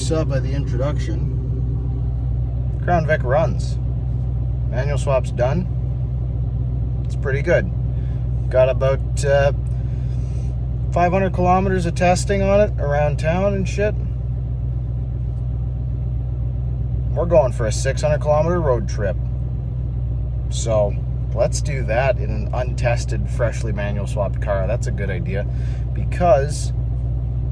saw by the introduction, Crown Vic runs. Manual swap's done. It's pretty good. Got about 500 kilometers of testing on it around town and shit. We're going for a 600 kilometer road trip. So let's do that in an untested, freshly manual swapped car. That's a good idea because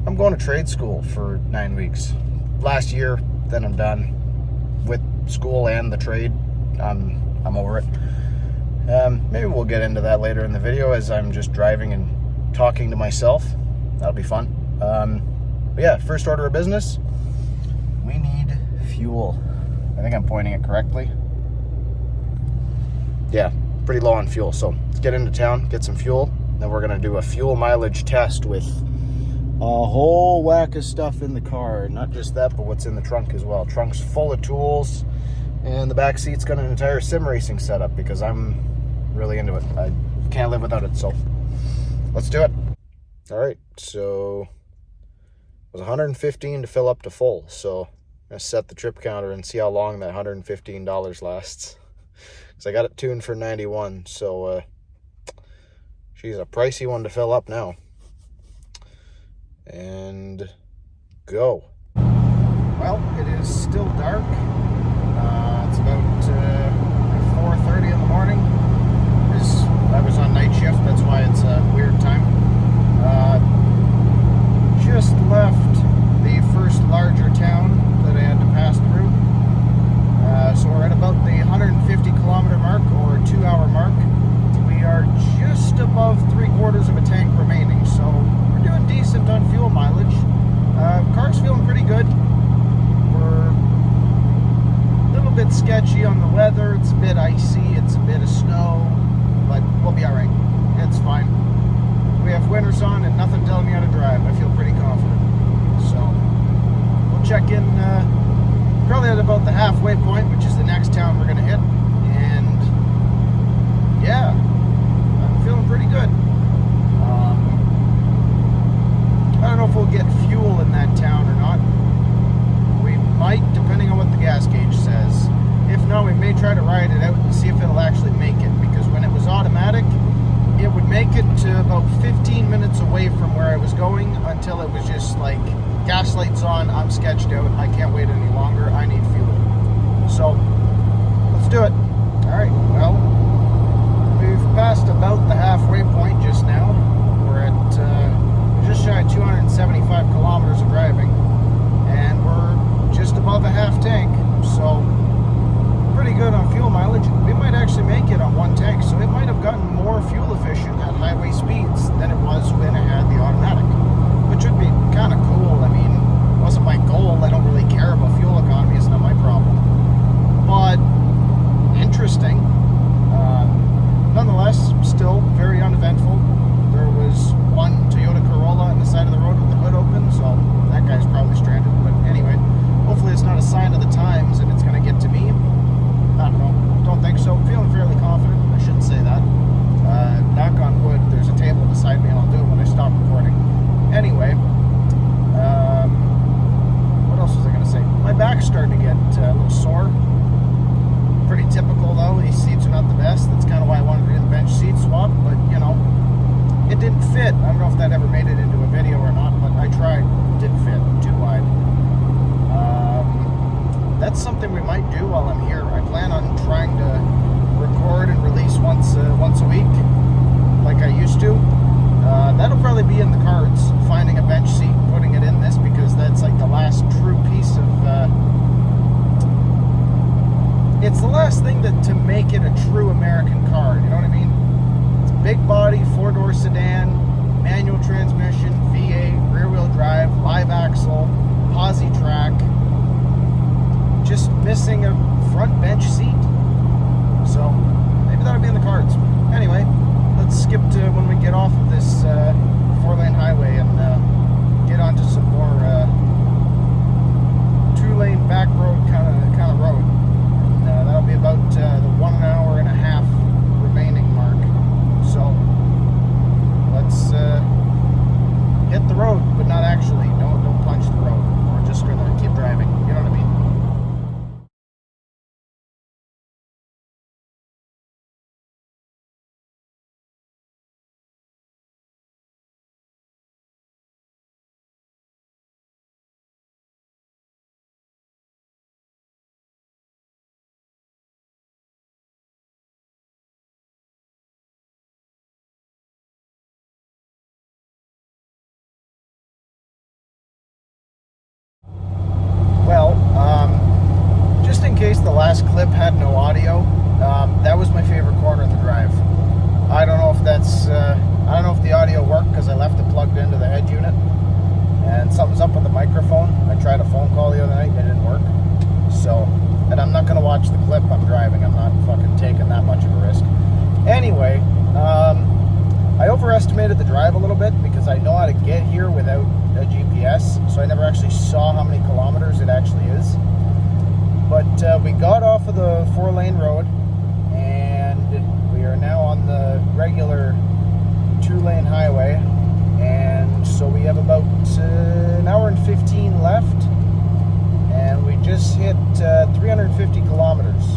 I'm going to trade school for 9 weeks. Last year, then I'm done with school and the trade. I'm over it. Maybe we'll get into that later in the video as I'm just driving and talking to myself. That'll be fun. But yeah, first order of business, we need fuel. I think I'm pointing it correctly. Yeah, pretty low on fuel. So let's get into town, get some fuel. Then we're gonna do a fuel mileage test with a whole whack of stuff in the car. Not just that, but what's in the trunk as well. Trunk's full of tools, and the back seat's got an entire sim racing setup because I'm really into it. I can't live without it, so let's do it. All right, so it was 115 to fill up to full. So I'm gonna set the trip counter and see how long that $115 lasts. Because I got it tuned for 91, so she's a pricey one to fill up now. And go. Well, it is still dark. It's about 4:30 in the morning. I was on night shift, that's why it's a weird time. Just left the first larger town that I had to pass through. So we're at about the 150 kilometer mark, or 2 hour mark. We are just above 3/4 of a tank remaining, so we're doing decent on fuel mileage. Car's feeling pretty good. We're a little bit sketchy on the weather. It's a bit icy, it's a bit of snow, but we'll be all right. It's fine. We have winters on and nothing telling me how to drive. I feel pretty confident. So we'll check in probably at about the halfway point, which is the next town we're going to hit. And yeah, I'm feeling pretty good. I don't know if we'll get fuel in that town or not. We might, depending on what the gas gauge says. If not, we may try to ride it out and see if it'll actually make it, because when it was automatic, it would make it to about 15 minutes away from where I was going until it was just like, gas lights on, I'm sketched out, I can't wait any longer, I need fuel. So, let's do it. Alright, well, we've passed about the halfway point just now. We're at just shy of 275 kilometers of driving, and we're just above a half tank, so pretty good on fuel mileage. We might actually make it on one tank, so it might have gotten more fuel efficient at highway speeds than it was when it had the automatic, which would be kind of cool. I mean, it wasn't my goal. I don't really care about fuel economy. It's not my problem. But interesting. Nonetheless, still very uneventful. There was one Toyota Corolla on the side of the road with the hood open, so that guy's probably stranded. But anyway, hopefully it's not a sign of the times and it's going to get to me. I don't know. Don't think so. I'm feeling fairly confident. I shouldn't say that. Knock on wood, there's a table beside me and I'll do it when I stop recording. Anyway, what else was I going to say? My back's starting to get a little sore. Pretty typical though. These seats are not the best. That's kind of why I wanted to do the bench seat swap, but you know, it didn't fit. I don't know if that ever made it into a video or not, but I tried. It didn't fit. Too wide. That's something we might do while I'm here. I plan on trying to record and release once a week, like I used to. That'll probably be in the cards, finding a bench seat, putting it in this, because that's like the last true piece of... it's the last thing to make it a true American car, you know what I mean? It's a big body, 4-door sedan, manual transmission, V8, rear-wheel drive, live axle, posi track. Just missing a front bench seat. So maybe that'll be in the cards. Anyway, let's skip to when we get off of this 4-lane highway and get onto some more 2-lane back road kind of road. And that'll be about the 1 hour and a half remaining mark. So let's hit the road, but not actually. Don't punch the road. We're just gonna keep driving. I overestimated the drive a little bit because I know how to get here without a GPS, so I never actually saw how many kilometers it actually is. But we got off of the 4-lane road, and we are now on the regular 2-lane highway, and so we have about an hour and 15 left, and we just hit 350 kilometers.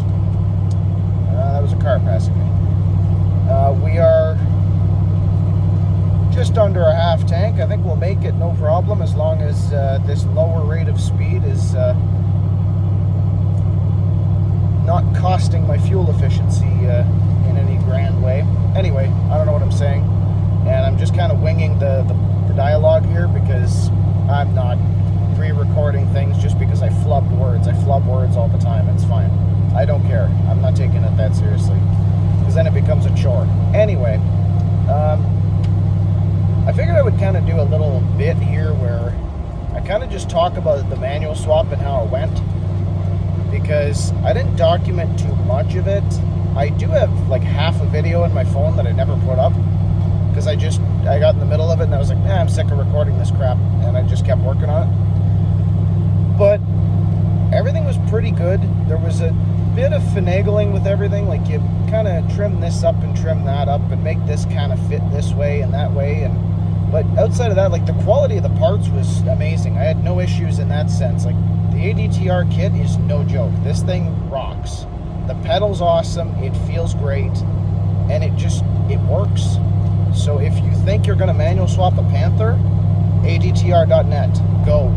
That was a car passing me. We are just under a half tank. I think we'll make it no problem as long as this lower rate of speed is not costing my fuel efficiency in any grand way. Anyway, I don't know what I'm saying, and I'm just kind of winging the dialogue here because I'm not pre-recording things just because I flubbed words. I flub words all the time. It's fine. I don't care. I'm not taking it that seriously because then it becomes a chore. Anyway, I figured I would kind of do a little bit here where I kind of just talk about the manual swap and how it went, because I didn't document too much of it. I do have like half a video in my phone that I never put up because I got in the middle of it and I was like, I'm sick of recording this crap, and I just kept working on it. But everything was pretty good. There was a bit of finagling with everything, like you kind of trim this up and trim that up and make this kind of fit this way and that way, but outside of that, like the quality of the parts was amazing. I had no issues in that sense. Like the ADTR kit is no joke. This thing rocks. The pedal's awesome. It feels great, and it works. So if you think you're going to manual swap a Panther, ADTR.net, go.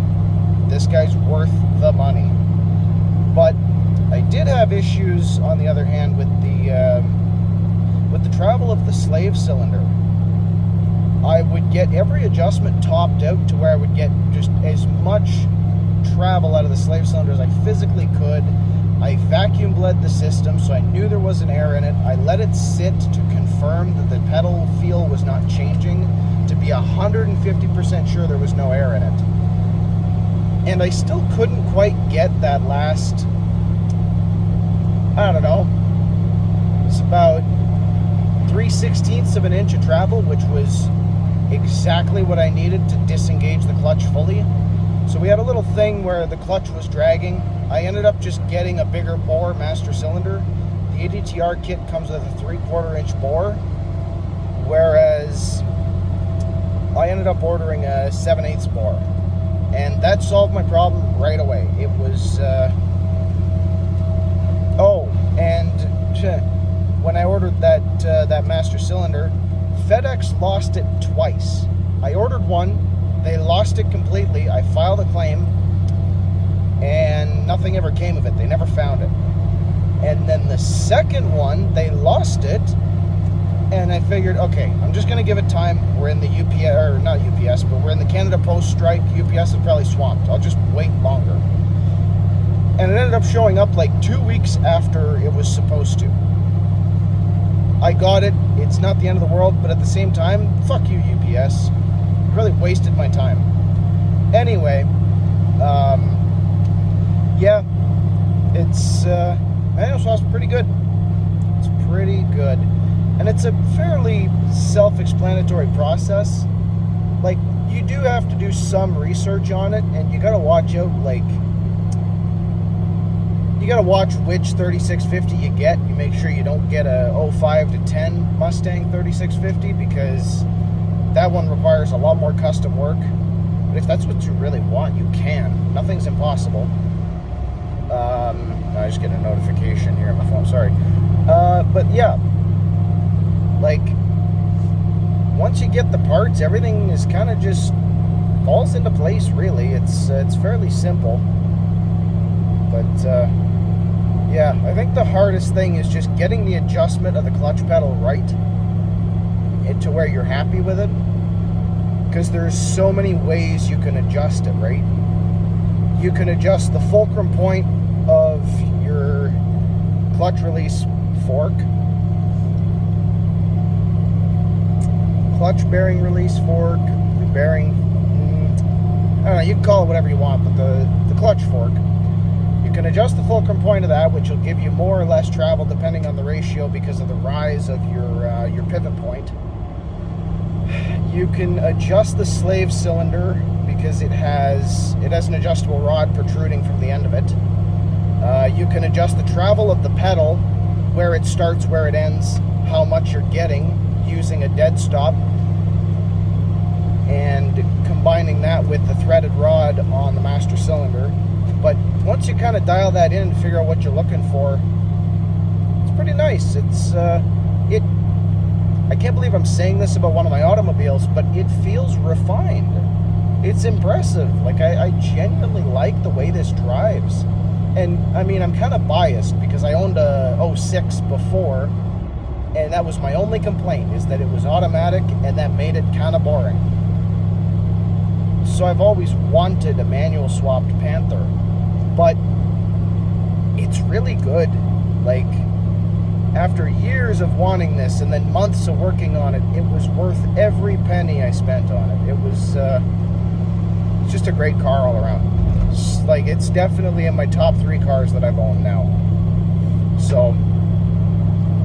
This guy's worth the money. But I did have issues, on the other hand, with the travel of the slave cylinder. I would get every adjustment topped out to where I would get just as much travel out of the slave cylinder as I physically could. I vacuum bled the system, so I knew there was an air in it. I let it sit to confirm that the pedal feel was not changing, to be 150% sure there was no air in it. And I still couldn't quite get that last, I don't know, it's about 3/16 of an inch of travel, which was exactly what I needed to disengage the clutch fully. So we had a little thing where the clutch was dragging. I ended up just getting a bigger bore master cylinder. The ADTR kit comes with a 3/4 inch bore, whereas I ended up ordering a 7/8 bore. And that solved my problem right away. It was, when I ordered that master cylinder, FedEx lost it twice. I ordered one, they lost it completely. I filed a claim, and nothing ever came of it. They never found it. And then the second one, they lost it, and I figured, okay, I'm just gonna give it time. We're in the UPS, or not UPS, but we're in the Canada Post strike. UPS is probably swamped. I'll just wait longer. And it ended up showing up like 2 weeks after it was supposed to. I got it. It's not the end of the world, but at the same time, fuck you, UPS. You really wasted my time. Anyway, yeah, it's, manual swap's pretty good. It's pretty good. And it's a fairly self-explanatory process. Like, you do have to do some research on it, and you gotta watch out, like, you gotta watch which 3650 you get. You make sure you don't get a 05 to 10 Mustang 3650, because that one requires a lot more custom work. But if that's what you really want, you can. Nothing's impossible. I just get a notification here on my phone, sorry. But yeah, like, once you get the parts, everything is kind of just falls into place, really. It's fairly simple. But yeah, I think the hardest thing is just getting the adjustment of the clutch pedal right to where you're happy with it, because there's so many ways you can adjust it, right? You can adjust the fulcrum point of your clutch release fork, clutch bearing release fork, the bearing, I don't know, you can call it whatever you want, but the clutch fork. You can adjust the fulcrum point of that, which will give you more or less travel depending on the ratio because of the rise of your pivot point. You can adjust the slave cylinder because it has an adjustable rod protruding from the end of it. You can adjust the travel of the pedal, where it starts, where it ends, how much you're getting using a dead stop, and combining that with the threaded rod on the master cylinder. But once you kind of dial that in and figure out what you're looking for, it's pretty nice. I can't believe I'm saying this about one of my automobiles, but it feels refined. It's impressive. Like, I genuinely like the way this drives. And, I mean, I'm kind of biased because I owned a 06 before, and that was my only complaint, is that it was automatic, and that made it kind of boring. So I've always wanted a manual swapped Panther, but it's really good. Like, after years of wanting this and then months of working on it, it was worth every penny I spent on it. It was it's just a great car all around. It's definitely in my top 3 cars that I've owned now. So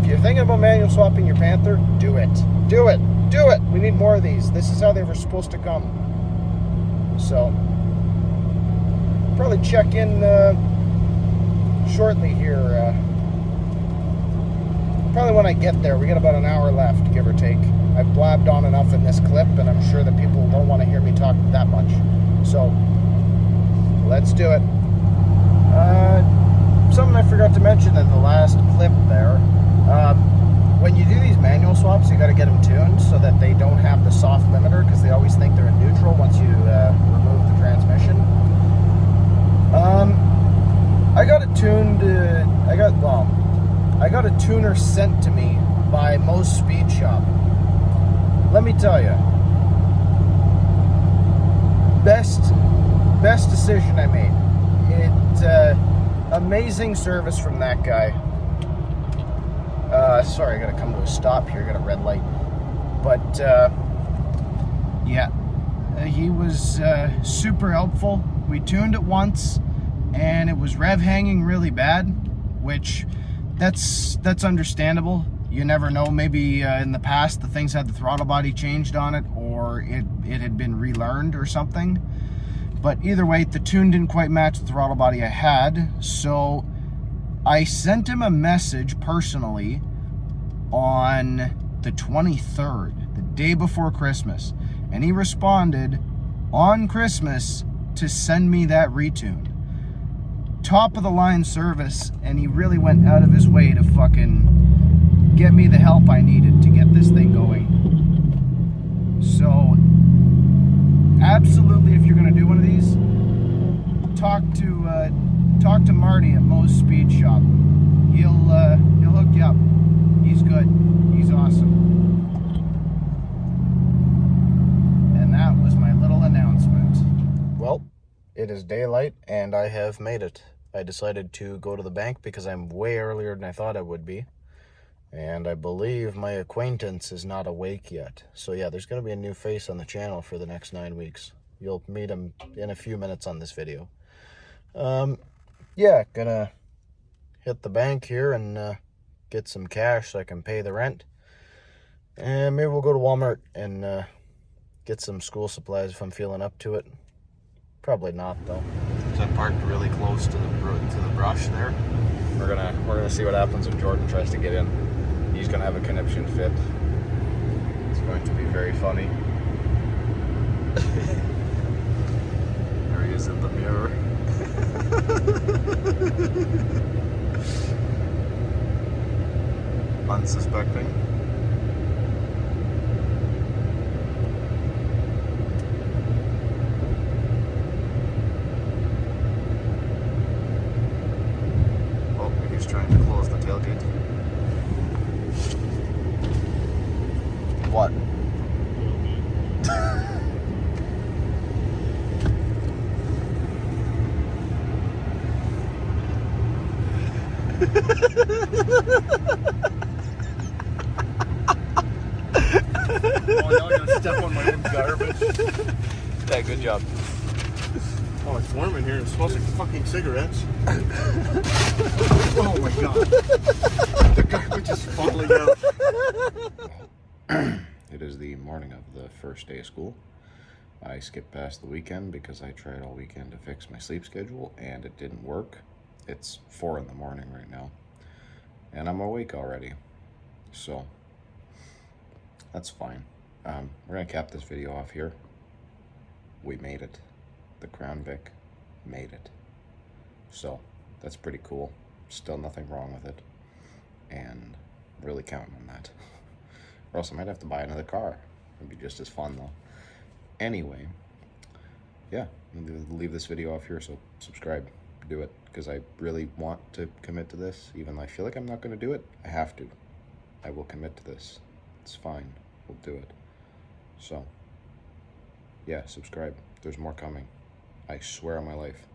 if you're thinking about manual swapping your Panther, do it. Do it. Do it. We need more of these. This is how they were supposed to come. So probably check in shortly here. Probably when I get there. We got about an hour left, give or take. I've blabbed on enough in this clip, and I'm sure that people don't want to hear me talk that much. So let's do it. Something I forgot to mention in the last clip there. When you do these manual swaps, you got to get them tuned so that they don't have the soft limiter, because they always think they're in neutral once you remove the transmission. I got it tuned. I got a tuner sent to me by Moe's Speed Shop. Let me tell you, best decision I made. It's amazing service from that guy. Sorry, I gotta come to a stop here. I got a red light. But yeah, he was super helpful. We tuned it once, and it was rev hanging really bad, which that's understandable. You never know. Maybe in the past the things had the throttle body changed on it, or it had been relearned or something. But either way, the tune didn't quite match the throttle body I had. So I sent him a message personally on the 23rd, the day before Christmas, and he responded on Christmas to send me that retune. Top of the line service, and he really went out of his way to fucking get me the help I needed to get this thing going. So absolutely, if you're gonna do one of these, talk to Marty at Moe's Speed Shop. He'll hook you up. He's good. He's awesome. And that was my little announcement. Well, it is daylight, and I have made it. I decided to go to the bank because I'm way earlier than I thought I would be. And I believe my acquaintance is not awake yet. So yeah, there's going to be a new face on the channel for the next 9 weeks. You'll meet him in a few minutes on this video. Yeah, gonna hit the bank here and get some cash so I can pay the rent. And maybe we'll go to Walmart and get some school supplies if I'm feeling up to it. Probably not, though. So I parked really close to the brush there. We're gonna see what happens if Jordan tries to get in. He's gonna have a conniption fit. It's going to be very funny. There he is in the mirror. Unsuspecting. Oh, he's trying to close the tailgate. What? Oh, now I'm gonna step on my own garbage. Yeah, good job. Oh, it's warm in here. It smells like fucking cigarettes. Oh my god. The garbage is falling out. It is the morning of the first day of school. I skipped past the weekend because I tried all weekend to fix my sleep schedule and it didn't work. It's 4 in the morning right now and I'm awake already, so that's fine. We're gonna cap this video off here. We made it. The Crown Vic made it. So that's pretty cool. Still nothing wrong with it, and I'm really counting on that. Or else I might have to buy another car. It'd be just as fun though. Anyway, yeah, I'm gonna leave this video off here, so subscribe. Do it, because I really want to commit to this. Even though I feel like I'm not going to do it, I have to. I will commit to this. It's fine. We'll do it. So, yeah, subscribe. There's more coming. I swear on my life.